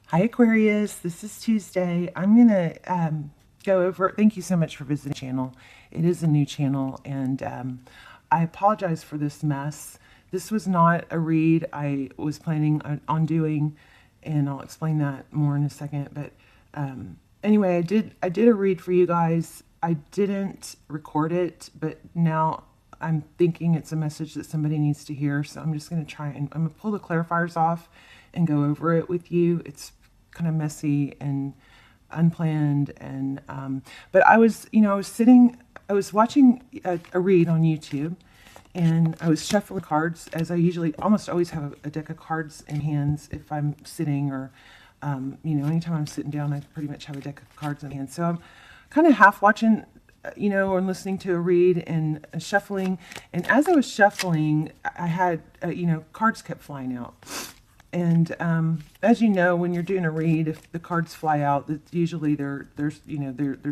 Hi Aquarius, this is Tuesday. I'm going to go over, thank you so much for visiting the channel. It is a new channel and I apologize for this mess. This was not a read I was planning on doing, and I'll explain that more in a second. But anyway, I did a read for you guys. I didn't record it, but now I'm thinking it's a message that somebody needs to hear. So I'm just going to try and I'm going to pull the clarifiers off and go over it with you. It's kind of messy and unplanned, and but I was, I was watching a read on YouTube, and I was shuffling cards as I usually almost always have a deck of cards in hands if I'm sitting, or anytime I'm sitting down, I pretty much have a deck of cards in hand. So I'm kind of half watching, or listening to a read and shuffling. And as I was shuffling, I had, cards kept flying out. And as you know, when you're doing a read, if the cards fly out, usually there's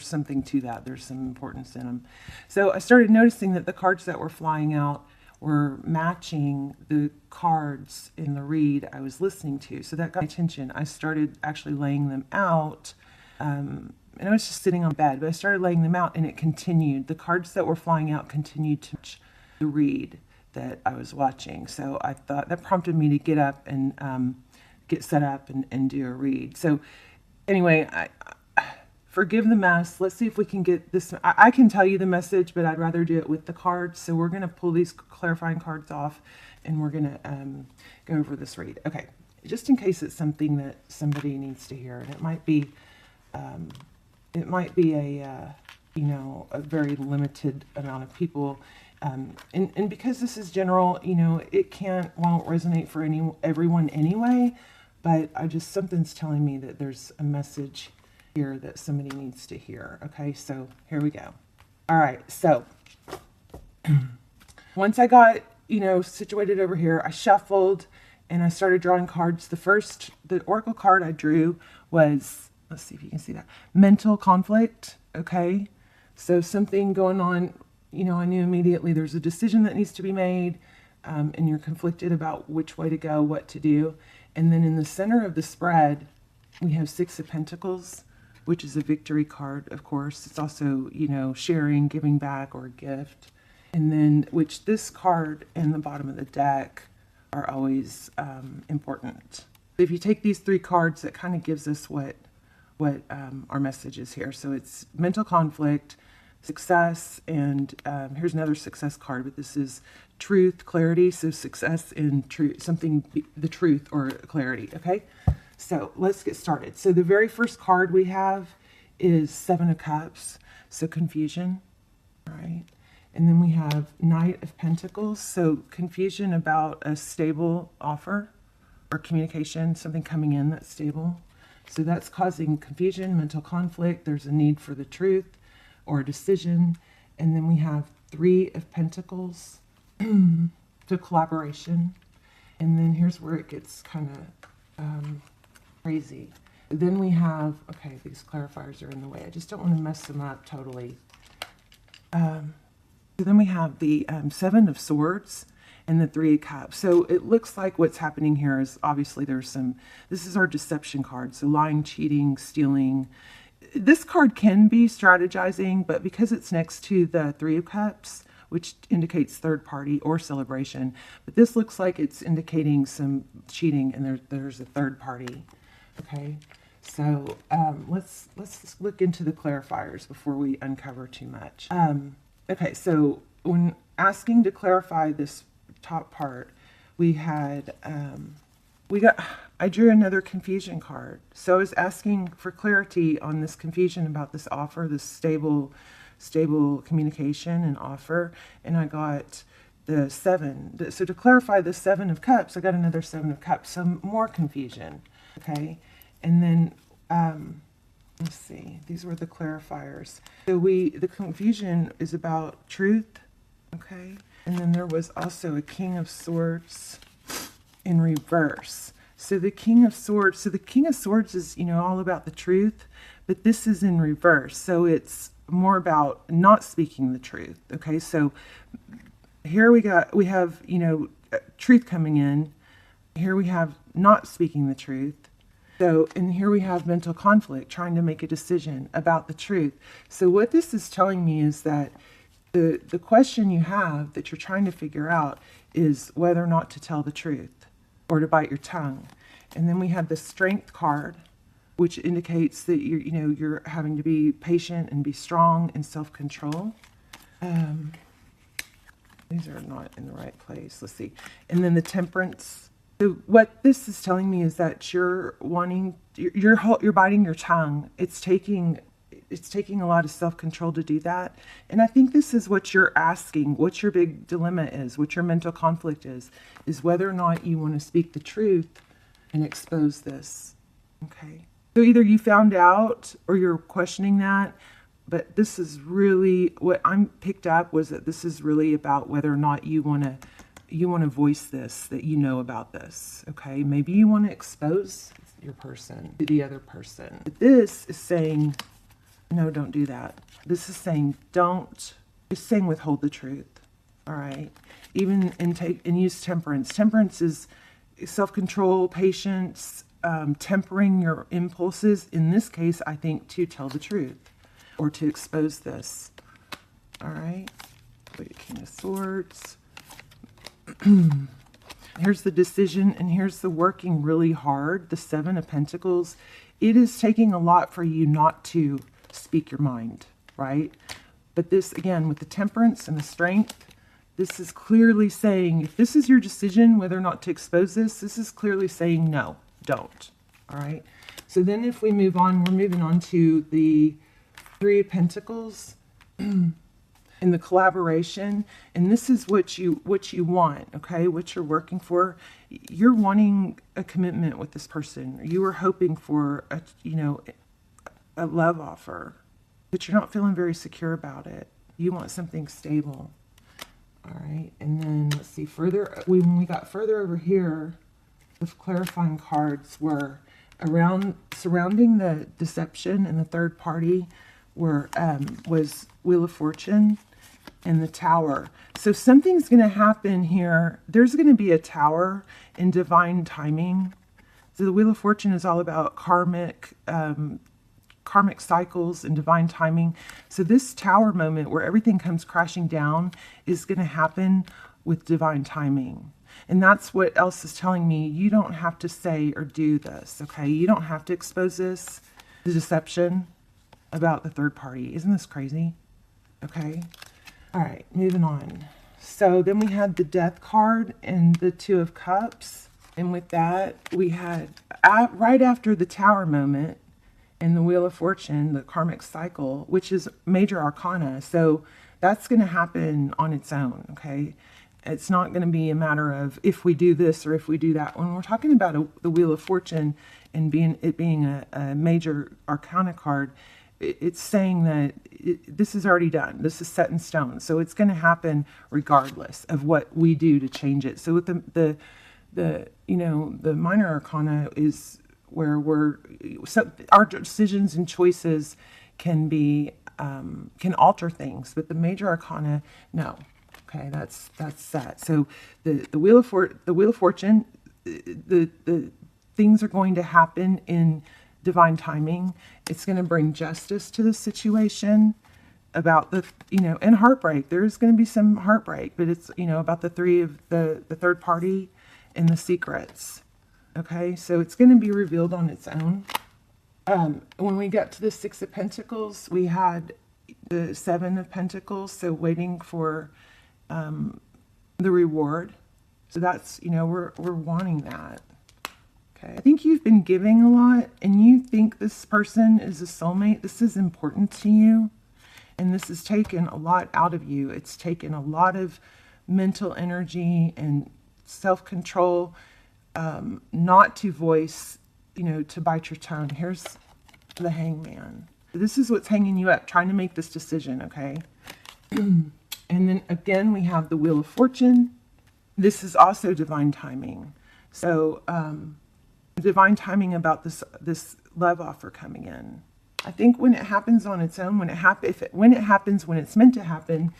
something to that. There's some importance in them. So I started noticing that the cards that were flying out were matching the cards in the read I was listening to. So that got my attention. I started actually laying them out. And I was just sitting on bed, but I started laying them out, and it continued. The cards that were flying out continued to match the read that I was watching. So I thought that prompted me to get up and get set up and do a read. So anyway, I forgive the mess. Let's see if we can get this. I can tell you the message, but I'd rather do it with the cards. So we're going to pull these clarifying cards off, and we're going to go over this read. Okay, just in case it's something that somebody needs to hear, and it might be a a very limited amount of people. And because this is general, it won't resonate for everyone anyway, but something's telling me that there's a message here that somebody needs to hear. Okay, so here we go. All right, so once I got, situated over here, I shuffled and I started drawing cards. The oracle card I drew was, let's see if you can see that, mental conflict. Okay, so something going on. I knew immediately there's a decision that needs to be made, and you're conflicted about which way to go, what to do. And then in the center of the spread, we have Six of Pentacles, which is a victory card, of course. It's also, sharing, giving back, or a gift. And then, which this card and the bottom of the deck are always important. If you take these three cards, that kind of gives us what our message is here. So it's mental conflict, success, and here's another success card, but this is truth, clarity. So success in truth, the truth or clarity. Okay, so let's get started. So the very first card we have is Seven of Cups, so confusion. All right, and then we have Knight of Pentacles, so confusion about a stable offer or communication, something coming in that's stable. So that's causing confusion, mental conflict. There's a need for the truth or a decision. And then we have Three of Pentacles, to collaboration. And then here's where it gets kind of crazy. Then we have, okay, these clarifiers are in the way. I just don't want to mess them up totally. So then we have the Seven of Swords and the Three of Cups. So it looks like what's happening here is obviously this is our deception card. So lying, cheating, stealing. This card can be strategizing, but because it's next to the Three of Cups, which indicates third party or celebration, but this looks like it's indicating some cheating, and there's a third party. Okay, so let's look into the clarifiers before we uncover too much. Okay, so when asking to clarify this top part, I drew another confusion card. So I was asking for clarity on this confusion about this offer, this stable communication and offer, and I got the Seven. So to clarify the Seven of Cups, I got another Seven of Cups, so more confusion. Okay, and then let's see, these were the clarifiers. So the confusion is about truth. Okay, and then there was also a King of Swords in reverse. So the King of Swords, is, all about the truth, but this is in reverse. So it's more about not speaking the truth. Okay, so here we have, truth coming in. Here we have not speaking the truth. So, and here we have mental conflict, trying to make a decision about the truth. So what this is telling me is that the question you have that you're trying to figure out is whether or not to tell the truth or to bite your tongue. And then we have the Strength card, which indicates that you're having to be patient and be strong and self-control. These are not in the right place. Let's see. And then the Temperance. So what this is telling me is that you're biting your tongue. It's taking a lot of self-control to do that. And I think this is what you're asking, what your big dilemma is, what your mental conflict is whether or not you want to speak the truth and expose this. Okay. So either you found out or you're questioning that, but this is really what I'm picked up was that this is really about whether or not you want to voice this, that you know about this. Okay. Maybe you want to expose your person to the other person. But this is saying, no, don't do that. This is saying don't. It's saying withhold the truth. All right. Even and use temperance. Temperance is self-control, patience, tempering your impulses. In this case, I think to tell the truth or to expose this. All right. Wait, King of Swords. Here's the decision, and here's the working really hard. The Seven of Pentacles. It is taking a lot for you not to speak your mind, right? But this, again, with the Temperance and the Strength, this is clearly saying, if this is your decision whether or not to expose this, this is clearly saying no, don't. All right. So then if we move on, we're moving on to the Three of Pentacles and the collaboration. And this is what you want, okay? What you're working for. You're wanting a commitment with this person. You are hoping for a love offer, but you're not feeling very secure about it. You want something stable. All right. And then let's see further. When we got further over here, the clarifying cards were surrounding the deception and the third party was Wheel of Fortune and the Tower. So something's going to happen here. There's going to be a Tower in divine timing. So the Wheel of Fortune is all about karmic cycles and divine timing. So this Tower moment where everything comes crashing down is going to happen with divine timing. And that's what else is telling me. You don't have to say or do this, okay? You don't have to expose this, the deception about the third party. Isn't this crazy? Okay. All right, moving on. So then we had the Death card and the Two of Cups. And with that, we had right after the Tower moment, and the Wheel of Fortune, the karmic cycle, which is major arcana. So that's going to happen on its own, okay? It's not going to be a matter of if we do this or if we do that. When we're talking about the Wheel of Fortune and it being a major arcana card, it's saying that this is already done. This is set in stone. So it's going to happen regardless of what we do to change it. So with the minor arcana is where our decisions and choices can alter things, but the major arcana, no. Okay, that's that. So the Wheel of Fortune, the things are going to happen in divine timing. It's going to bring justice to the situation about and heartbreak. There's going to be some heartbreak, but it's about the third party and the secrets. Okay, so it's going to be revealed on its own. When we got to the Six of Pentacles, we had the Seven of Pentacles, so waiting for the reward. So that's, we're wanting that. Okay, I think you've been giving a lot, and you think this person is a soulmate. This is important to you, and this has taken a lot out of you. It's taken a lot of mental energy and self-control, not to voice, to bite your tongue. Here's the Hangman. This is what's hanging you up, trying to make this decision, okay? And then again, we have the Wheel of Fortune. This is also divine timing. So divine timing about this love offer coming in. I think when it happens on its own, when it happens when it's meant to happen,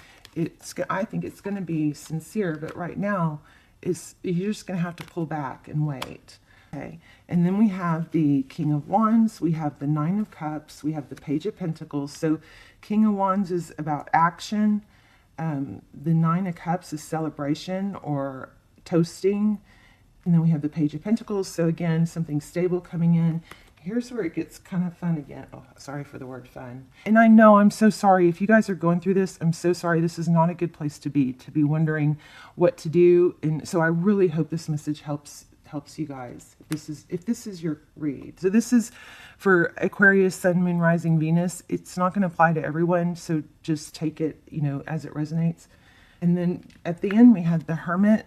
I think it's going to be sincere. But right now, you're just going to have to pull back and wait. Okay, and then we have the King of Wands, we have the Nine of Cups, we have the Page of Pentacles. So King of Wands is about action. The Nine of Cups is celebration or toasting. And then we have the Page of Pentacles. So again, something stable coming in. Here's where it gets kind of fun again. Oh, sorry for the word fun. And I know, I'm so sorry. If you guys are going through this, I'm so sorry. This is not a good place to be wondering what to do. And so I really hope this message helps you guys. If this is your read. So this is for Aquarius, Sun, Moon, Rising, Venus. It's not going to apply to everyone. So just take it, as it resonates. And then at the end, we had the Hermit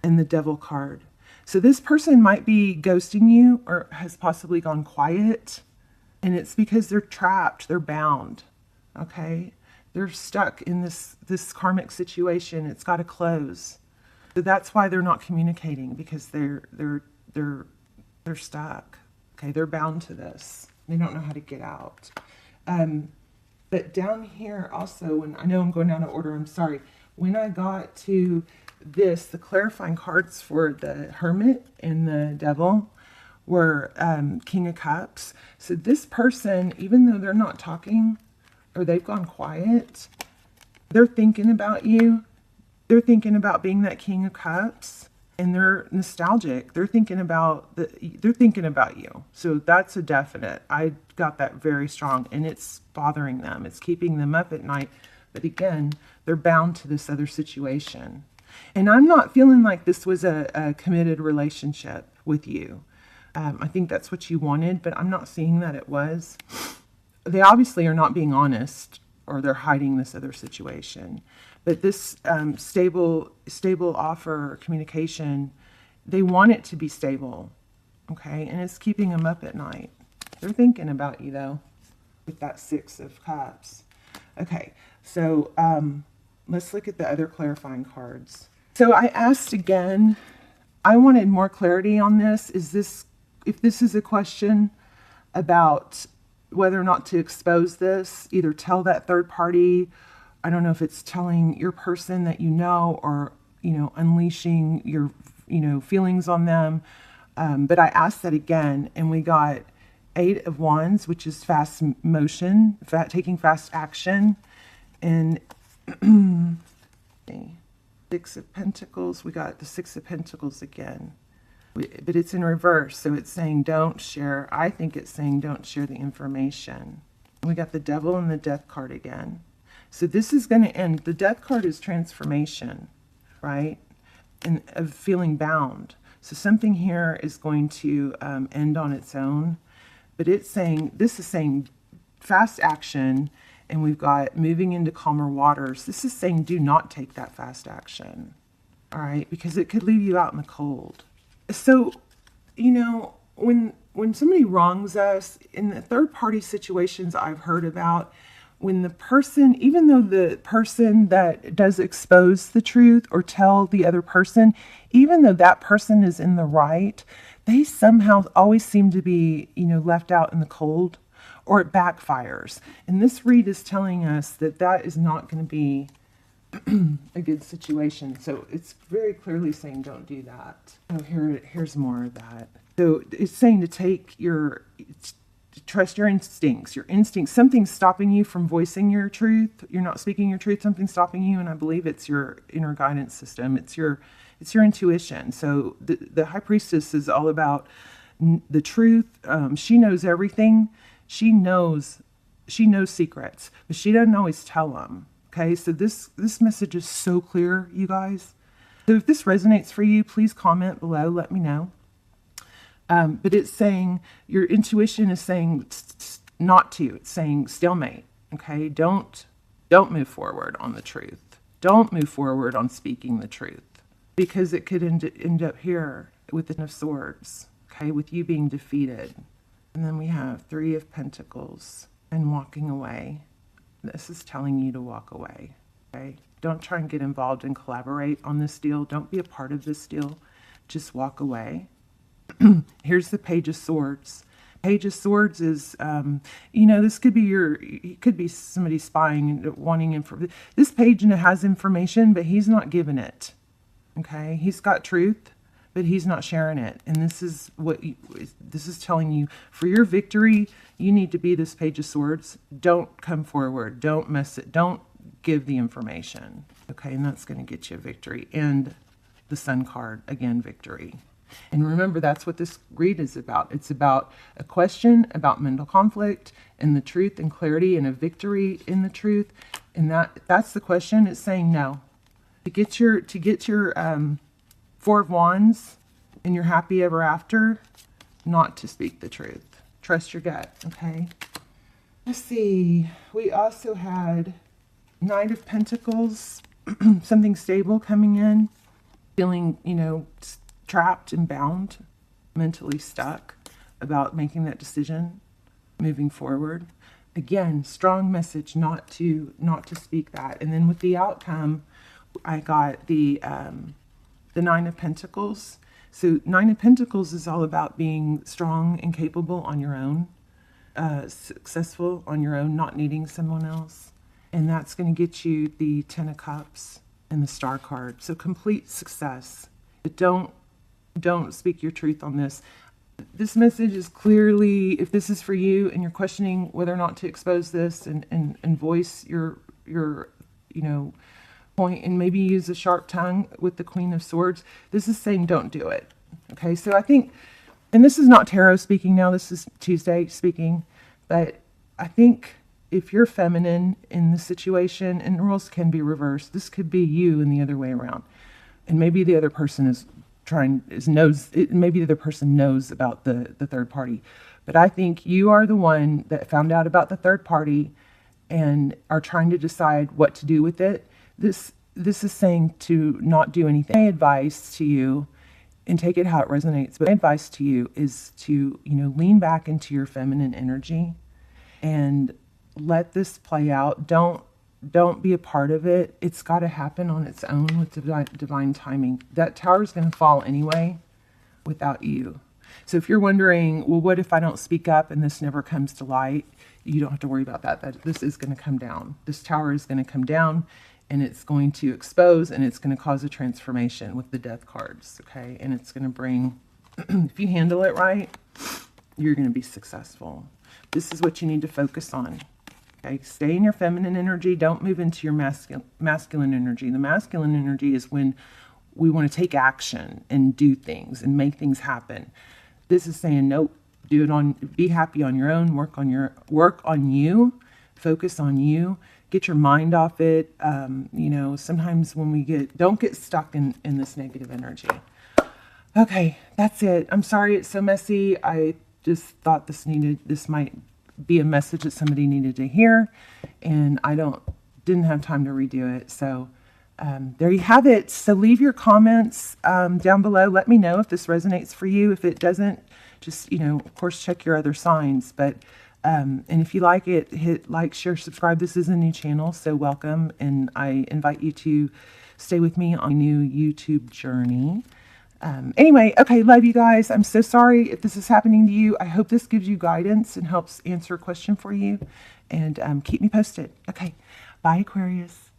and the Devil card. So this person might be ghosting you or has possibly gone quiet, and it's because they're trapped, they're bound, okay? They're stuck in this karmic situation. It's got to close. So that's why they're not communicating, because they're stuck, okay? They're bound to this. They don't know how to get out. But down here also, when I know I'm going down in order, I'm sorry. When I got to the clarifying cards for the Hermit and the Devil were King of Cups. So this person, even though they're not talking or they've gone quiet, they're thinking about you. They're thinking about being that King of Cups, and they're nostalgic. They're thinking about you. So that's a definite. I got that very strong, and it's bothering them. It's keeping them up at night. But again, they're bound to this other situation. And I'm not feeling like this was a committed relationship with you. I think that's what you wanted, but I'm not seeing that it was. They obviously are not being honest, or they're hiding this other situation. But this stable offer or communication, they want it to be stable, okay? And it's keeping them up at night. They're thinking about you, though, with that Six of Cups. Okay, so let's look at the other clarifying cards. So I asked again, I wanted more clarity on this. If this is a question about whether or not to expose this, either tell that third party, I don't know if it's telling your person that or, unleashing your, feelings on them. But I asked that again, and we got Eight of Wands, which is fast motion, taking fast action. And Six of Pentacles, we got the Six of Pentacles again. But it's in reverse, so it's saying don't share. I think it's saying don't share the information. We got the Devil and the Death card again. So this is going to end. The Death card is transformation, right? And of feeling bound. So something here is going to end on its own. But this is saying fast action, and we've got moving into calmer waters. This is saying do not take that fast action, all right? Because it could leave you out in the cold. So, when somebody wrongs us, in the third-party situations I've heard about, when the person, even though the person that does expose the truth or tell the other person, even though that person is in the right, they somehow always seem to be, left out in the cold, or it backfires. And this read is telling us that is not going to be a good situation. So it's very clearly saying don't do that. Oh, here's more of that. So it's saying to trust your instincts. Something's stopping you from voicing your truth. You're not speaking your truth. Something's stopping you, and I believe it's your inner guidance system. It's your intuition. So the High Priestess is all about the truth. She knows everything. She knows secrets, but she doesn't always tell them. Okay, so this message is so clear, you guys. So if this resonates for you, please comment below. Let me know. But it's saying your intuition is saying not to. It's saying stalemate. Okay, don't move forward on the truth. Don't move forward on speaking the truth, because it could end up here with the Ten of Swords. Okay, with you being defeated. And then we have Three of Pentacles and walking away. This is telling you to walk away, okay? Don't try and get involved and collaborate on this deal. Don't be a part of this deal. Just walk away. Here's the Page of Swords. Page of Swords is, this could be it could be somebody spying and wanting information. This page has information, but he's not giving it, okay? He's got truth, but he's not sharing it. And this is this is telling you, for your victory, you need to be this Page of Swords. Don't come forward. Don't mess it. Don't give the information. Okay, and that's going to get you a victory. And the Sun card, again, victory. And remember, that's what this read is about. It's about a question about mental conflict and the truth and clarity and a victory in the truth. And that's the question. It's saying no. To get your Four of Wands and your happy ever after, not to speak the truth. Trust your gut, okay? Let's see. We also had Knight of Pentacles, something stable coming in, feeling, you know, trapped and bound, mentally stuck about making that decision, moving forward. Again, strong message not to speak that. And then with the outcome, I got the Nine of Pentacles. So Nine of Pentacles is all about being strong and capable on your own, successful on your own, not needing someone else. And that's going to get you the Ten of Cups and the Star card. So complete success. But don't speak your truth on this. This message is clearly, if this is for you and you're questioning whether or not to expose this and voice your you know, point, and maybe use a sharp tongue with the Queen of Swords, this is saying don't do it. Okay, so I think, and this is not tarot speaking now, this is Tuesday speaking, but I think if you're feminine in this situation, and roles can be reversed, this could be you and the other way around. And maybe the other person maybe the other person knows about the third party. But I think you are the one that found out about the third party and are trying to decide what to do with it. This is saying to not do anything. My advice to you, and take it how it resonates, but my advice to you is to, you know, lean back into your feminine energy and let this play out. Don't be a part of it. It's got to happen on its own with divine timing. That tower is going to fall anyway without you. So if you're wondering, well, what if I don't speak up and this never comes to light? You don't have to worry about that. This is going to come down. This tower is going to come down, and it's going to expose, and it's going to cause a transformation with the Death cards, okay? And it's going to bring, if you handle it right, you're going to be successful. This is what you need to focus on. Okay, stay in your feminine energy. Don't move into your masculine energy. The masculine energy is when we want to take action and do things and make things happen. This is saying, nope, be happy on your own, work on you, focus on you, get your mind off it. You know, sometimes when don't get stuck in this negative energy. Okay, that's it. I'm sorry it's so messy. I just thought this might be a message that somebody needed to hear, and I didn't have time to redo it. So there you have it. So leave your comments down below. Let me know if this resonates for you. If it doesn't, just, you know, of course, check your other signs. But and if you like it, hit like, share, subscribe. This is a new channel, so welcome, and I invite you to stay with me on a new YouTube journey. Anyway, okay, love you guys. I'm so sorry if this is happening to you. I hope this gives you guidance and helps answer a question for you. And keep me posted. Okay, bye, Aquarius.